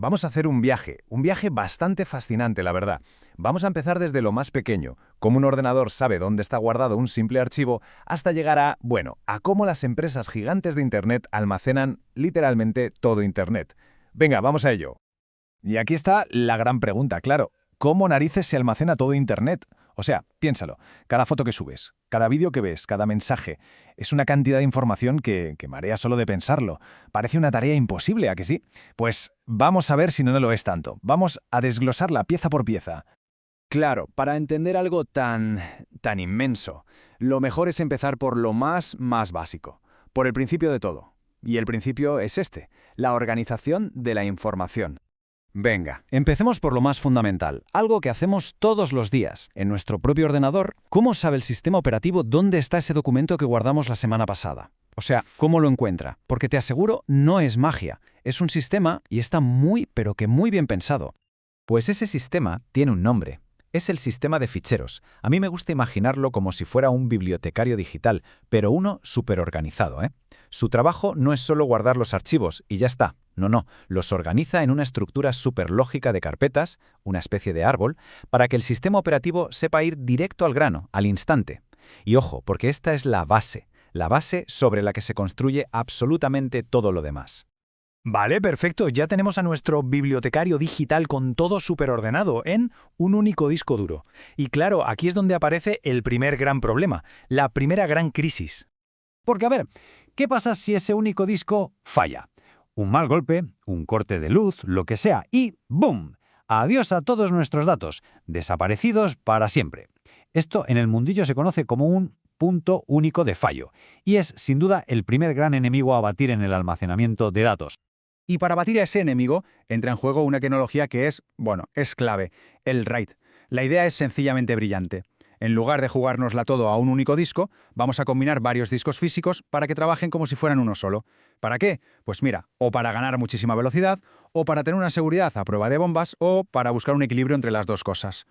vamos a hacer un viaje bastante fascinante, la verdad. Vamos a empezar desde lo más pequeño, cómo un ordenador sabe dónde está guardado un simple archivo, hasta llegar a, bueno, a cómo las empresas gigantes de Internet almacenan literalmente todo Internet. Venga, vamos a ello. Y aquí está la gran pregunta, claro. ¿Cómo narices se almacena todo Internet? O sea, piénsalo, cada foto que subes, cada vídeo que ves, cada mensaje, es una cantidad de información que marea solo de pensarlo. Parece una tarea imposible, ¿a que sí? Pues vamos a ver si no lo es tanto. Vamos a desglosarla pieza por pieza. Claro, para entender algo tan inmenso, lo mejor es empezar por lo más básico, por el principio de todo. Y el principio es este, la organización de la información. Venga, empecemos por lo más fundamental, algo que hacemos todos los días. En nuestro propio ordenador, ¿cómo sabe el sistema operativo dónde está ese documento que guardamos la semana pasada? O sea, ¿cómo lo encuentra? Porque te aseguro, no es magia. Es un sistema y está muy, pero que muy bien pensado. Pues ese sistema tiene un nombre. Es el sistema de ficheros. A mí me gusta imaginarlo como si fuera un bibliotecario digital, pero uno súper organizado, ¿eh? Su trabajo no es solo guardar los archivos y ya está. No, los organiza en una estructura súper lógica de carpetas, una especie de árbol, para que el sistema operativo sepa ir directo al grano, al instante. Y ojo, porque esta es la base sobre la que se construye absolutamente todo lo demás. Vale, perfecto. Ya tenemos a nuestro bibliotecario digital con todo superordenado en un único disco duro. Y claro, aquí es donde aparece el primer gran problema, la primera gran crisis. Porque a ver, ¿qué pasa si ese único disco falla? Un mal golpe, un corte de luz, lo que sea, y ¡boom! Adiós a todos nuestros datos, desaparecidos para siempre. Esto en el mundillo se conoce como un punto único de fallo, y es sin duda el primer gran enemigo a batir en el almacenamiento de datos. Y para batir a ese enemigo, entra en juego una tecnología que es clave, el RAID. La idea es sencillamente brillante. En lugar de jugárnosla todo a un único disco, vamos a combinar varios discos físicos para que trabajen como si fueran uno solo. ¿Para qué? Pues mira, o para ganar muchísima velocidad, o para tener una seguridad a prueba de bombas, o para buscar un equilibrio entre las dos cosas.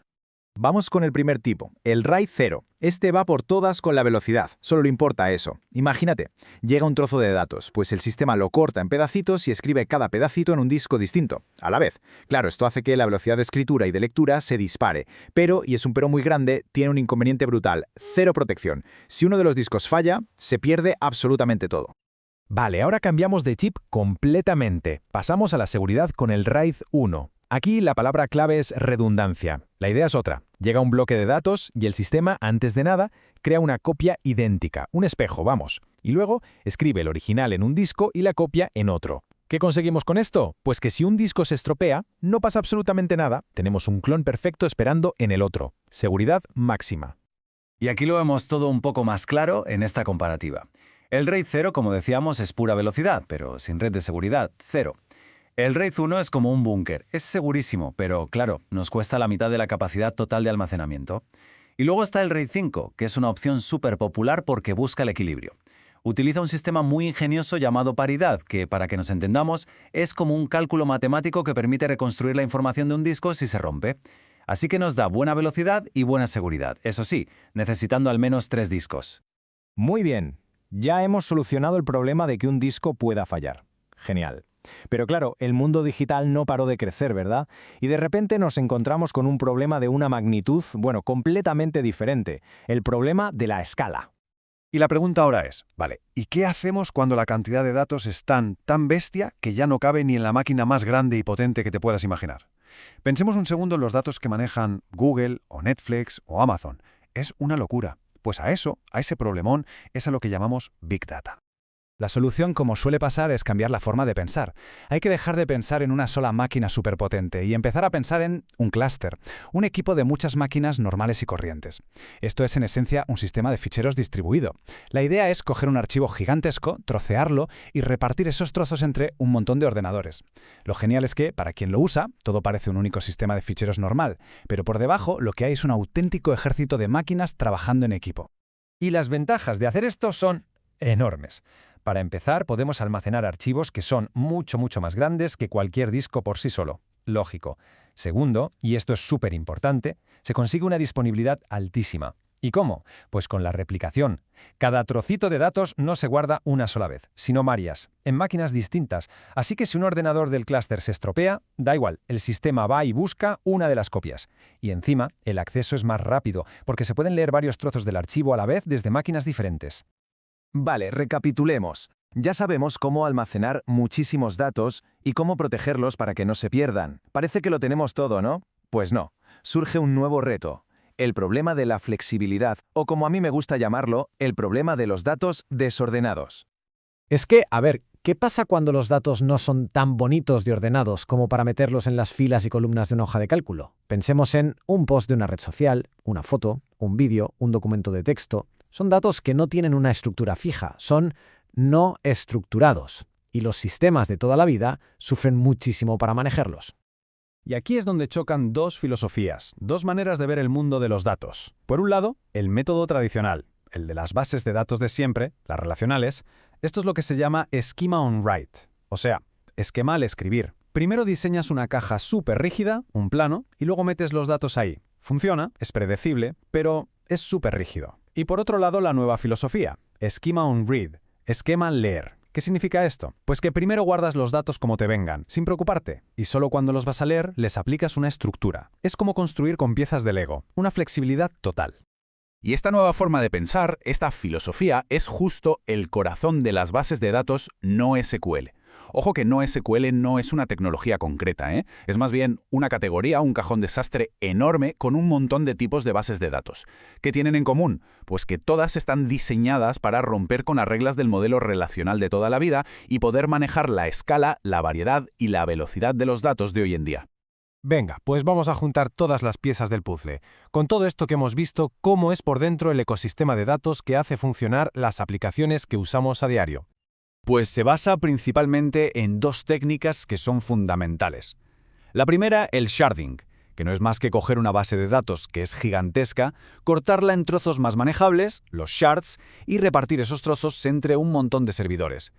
Vamos con el primer tipo, el RAID 0. Este va por todas con la velocidad, solo le importa eso. Imagínate, llega un trozo de datos, pues el sistema lo corta en pedacitos y escribe cada pedacito en un disco distinto, a la vez. Claro, esto hace que la velocidad de escritura y de lectura se dispare, pero, y es un pero muy grande, tiene un inconveniente brutal, cero protección. Si uno de los discos falla, se pierde absolutamente todo. Vale, ahora cambiamos de chip completamente. Pasamos a la seguridad con el RAID 1. Aquí la palabra clave es redundancia. La idea es otra. Llega un bloque de datos y el sistema, antes de nada, crea una copia idéntica, un espejo, vamos. Y luego escribe el original en un disco y la copia en otro. ¿Qué conseguimos con esto? Pues que si un disco se estropea, no pasa absolutamente nada. Tenemos un clon perfecto esperando en el otro. Seguridad máxima. Y aquí lo vemos todo un poco más claro en esta comparativa. El RAID 0, como decíamos, es pura velocidad, pero sin red de seguridad, cero. El RAID 1 es como un búnker, es segurísimo, pero claro, nos cuesta la mitad de la capacidad total de almacenamiento. Y luego está el RAID 5, que es una opción súper popular porque busca el equilibrio. Utiliza un sistema muy ingenioso llamado paridad, que, para que nos entendamos, es como un cálculo matemático que permite reconstruir la información de un disco si se rompe. Así que nos da buena velocidad y buena seguridad, eso sí, necesitando al menos 3 discos. Muy bien, ya hemos solucionado el problema de que un disco pueda fallar. Genial. Pero claro, el mundo digital no paró de crecer, ¿verdad? Y de repente nos encontramos con un problema de una magnitud, completamente diferente. El problema de la escala. Y la pregunta ahora es, vale, ¿y qué hacemos cuando la cantidad de datos es tan bestia que ya no cabe ni en la máquina más grande y potente que te puedas imaginar? Pensemos un segundo en los datos que manejan Google o Netflix o Amazon. Es una locura. Pues a ese problemón, es a lo que llamamos Big Data. La solución, como suele pasar, es cambiar la forma de pensar. Hay que dejar de pensar en una sola máquina superpotente y empezar a pensar en un clúster, un equipo de muchas máquinas normales y corrientes. Esto es, en esencia, un sistema de ficheros distribuido. La idea es coger un archivo gigantesco, trocearlo y repartir esos trozos entre un montón de ordenadores. Lo genial es que, para quien lo usa, todo parece un único sistema de ficheros normal, pero por debajo lo que hay es un auténtico ejército de máquinas trabajando en equipo. Y las ventajas de hacer esto son enormes. Para empezar, podemos almacenar archivos que son mucho más grandes que cualquier disco por sí solo. Lógico. Segundo, y esto es súper importante, se consigue una disponibilidad altísima. ¿Y cómo? Pues con la replicación. Cada trocito de datos no se guarda una sola vez, sino varias, en máquinas distintas. Así que si un ordenador del clúster se estropea, da igual, el sistema va y busca una de las copias. Y encima, el acceso es más rápido, porque se pueden leer varios trozos del archivo a la vez desde máquinas diferentes. Vale, recapitulemos. Ya sabemos cómo almacenar muchísimos datos y cómo protegerlos para que no se pierdan. Parece que lo tenemos todo, ¿no? Pues no. Surge un nuevo reto. El problema de la flexibilidad, o como a mí me gusta llamarlo, el problema de los datos desordenados. Es que, a ver, ¿qué pasa cuando los datos no son tan bonitos de ordenados como para meterlos en las filas y columnas de una hoja de cálculo? Pensemos en un post de una red social, una foto, un vídeo, un documento de texto. Son datos que no tienen una estructura fija, son no estructurados, y los sistemas de toda la vida sufren muchísimo para manejarlos. Y aquí es donde chocan dos filosofías, dos maneras de ver el mundo de los datos. Por un lado, el método tradicional, el de las bases de datos de siempre, las relacionales. Esto es lo que se llama schema on write, o sea, esquema al escribir. Primero diseñas una caja súper rígida, un plano, y luego metes los datos ahí. Funciona, es predecible, pero es súper rígido. Y por otro lado, la nueva filosofía, schema on read, esquema al leer. ¿Qué significa esto? Pues que primero guardas los datos como te vengan, sin preocuparte, y solo cuando los vas a leer les aplicas una estructura. Es como construir con piezas de Lego, una flexibilidad total. Y esta nueva forma de pensar, esta filosofía, es justo el corazón de las bases de datos no SQL. Ojo que no SQL no es una tecnología concreta, ¿eh? Es más bien una categoría, un cajón desastre enorme con un montón de tipos de bases de datos. ¿Qué tienen en común? Pues que todas están diseñadas para romper con las reglas del modelo relacional de toda la vida y poder manejar la escala, la variedad y la velocidad de los datos de hoy en día. Venga, pues vamos a juntar todas las piezas del puzzle. Con todo esto que hemos visto, cómo es por dentro el ecosistema de datos que hace funcionar las aplicaciones que usamos a diario. Pues se basa principalmente en dos técnicas que son fundamentales. La primera, el sharding, que no es más que coger una base de datos que es gigantesca, cortarla en trozos más manejables, los shards, y repartir esos trozos entre un montón de servidores.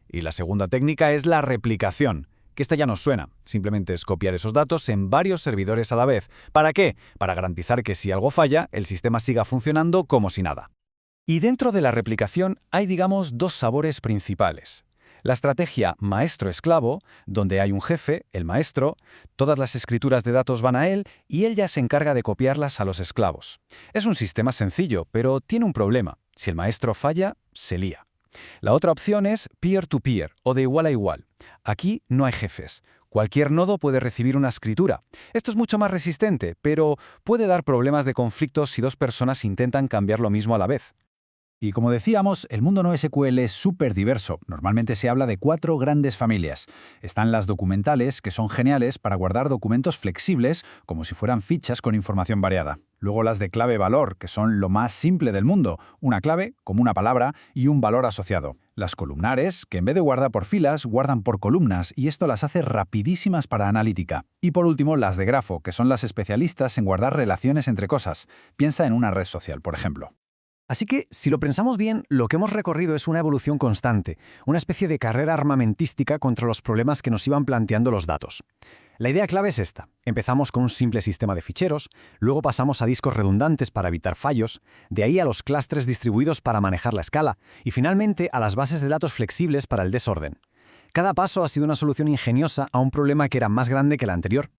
Y la segunda técnica es la replicación, que esta ya nos suena. Simplemente es copiar esos datos en varios servidores a la vez. ¿Para qué? Para garantizar que si algo falla, el sistema siga funcionando como si nada. Y dentro de la replicación hay, digamos, dos sabores principales. La estrategia maestro-esclavo, donde hay un jefe, el maestro, todas las escrituras de datos van a él y él ya se encarga de copiarlas a los esclavos. Es un sistema sencillo, pero tiene un problema. Si el maestro falla, se lía. La otra opción es peer-to-peer, o de igual a igual. Aquí no hay jefes. Cualquier nodo puede recibir una escritura. Esto es mucho más resistente, pero puede dar problemas de conflicto si dos personas intentan cambiar lo mismo a la vez. Y como decíamos, el mundo no SQL es súper diverso. Normalmente se habla de 4 grandes familias. Están las documentales, que son geniales para guardar documentos flexibles, como si fueran fichas con información variada. Luego las de clave-valor, que son lo más simple del mundo. Una clave, como una palabra, y un valor asociado. Las columnares, que en vez de guardar por filas, guardan por columnas, y esto las hace rapidísimas para analítica. Y por último, las de grafo, que son las especialistas en guardar relaciones entre cosas. Piensa en una red social, por ejemplo. Así que, si lo pensamos bien, lo que hemos recorrido es una evolución constante, una especie de carrera armamentística contra los problemas que nos iban planteando los datos. La idea clave es esta. Empezamos con un simple sistema de ficheros, luego pasamos a discos redundantes para evitar fallos, de ahí a los clústeres distribuidos para manejar la escala, y finalmente a las bases de datos flexibles para el desorden. Cada paso ha sido una solución ingeniosa a un problema que era más grande que el anterior.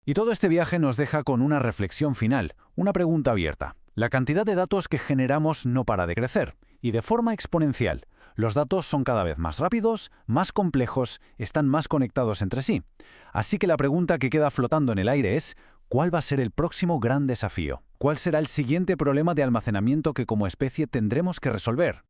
Y todo este viaje nos deja con una reflexión final, una pregunta abierta. La cantidad de datos que generamos no para de crecer, y de forma exponencial. Los datos son cada vez más rápidos, más complejos, están más conectados entre sí. Así que la pregunta que queda flotando en el aire es, ¿cuál va a ser el próximo gran desafío? ¿Cuál será el siguiente problema de almacenamiento que como especie tendremos que resolver?